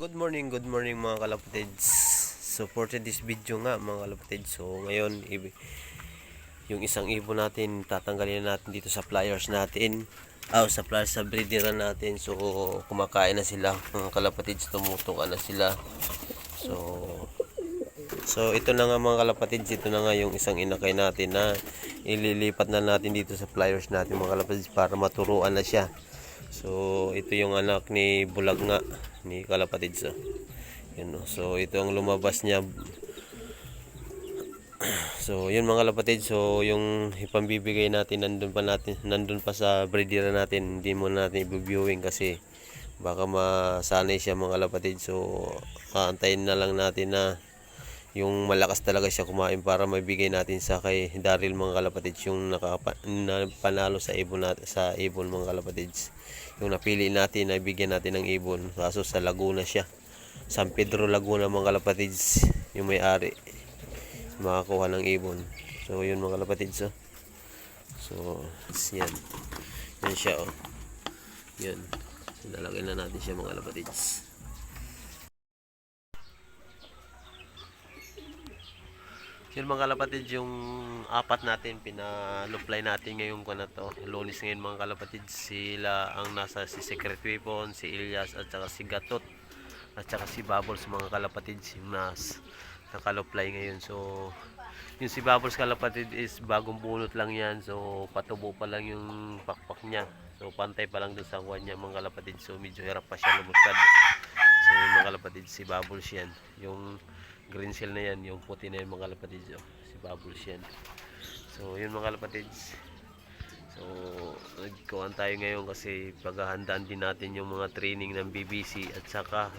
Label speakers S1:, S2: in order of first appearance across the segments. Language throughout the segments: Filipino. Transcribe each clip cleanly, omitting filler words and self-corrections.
S1: Good morning mga kalapatids. So for this video nga mga kalapatids, so ngayon yung isang ibon natin tatanggalin natin dito sa pliers natin. Sa pliers sa breeder natin. So kumakain na sila mga kalapatids, tumutukan na sila. So ito na nga mga kalapatids, ito na nga yung isang inakay natin na ililipat na natin dito sa pliers natin mga kalapatids para maturuan na siya. So ito yung anak ni bulag nga ni kalapatids. Yun, so ito ang lumabas niya. So yun mga kalapatids, so yung ipambibigay natin nandun pa sa breeder natin, hindi mo natin i-viewing kasi baka masanay siya mga kalapatids. So aantayin na lang natin na yung malakas talaga siya kumain para maibigay natin sa kay Daryl mga kalapatids, yung panalo sa ibon natin, sa ibon mga kalapatids, yung napili natin na ibigyan natin ng ibon, kaso sa Laguna siya, San Pedro Laguna mga kalapatids, yung may-ari makakuha ng ibon. So yun mga kalapatids, so yan siya, yun, nalagay na natin siya mga kalapatids. Yun mga kalapatids, yung apat natin pinaluplay natin ngayon ko na to. Lunes ngayon mga kalapatids, sila ang nasa si Secret Weapon, si Ilyas at saka si Gatot at saka si Bubbles mga kalapatids, yung nakaluplay ngayon. So yung si Bubbles kalapatid is bagong bunot lang yan, so patubo pa lang yung pakpak niya, so pantay pa lang dun sa kuwan niya mga kalapatids, so medyo hirap pa siya lumutad. So yung mga kalapatids, si Bubbles yan, yung green shell na yan, yung puti na yung mga kalapatids, si Bubbles yan. So yun mga kalapatids, so nagkuhan tayo ngayon kasi paghahandaan din natin yung mga training ng BBC at saka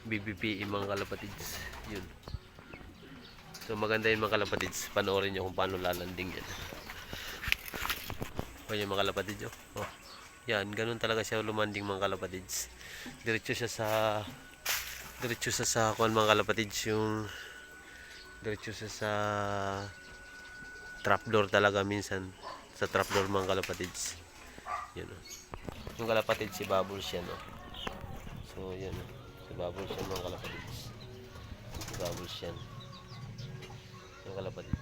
S1: BBPE mga kalapatids. Yun, so maganda yun mga kalapatids, panoorin nyo kung paano lalanding yan. Yan mga kalapatids, yan, ganun talaga siya lumanding mga kalapatids. Diretso siya sa kuan mga kalapatids, yung diretso siya sa trapdoor talaga, minsan sa trapdoor mga kalapatids. Yun, yung kalapatids si Bubbles yan, so yun, si Bubbles yan mga kalapatids, si Bubbles yan yung kalapatids.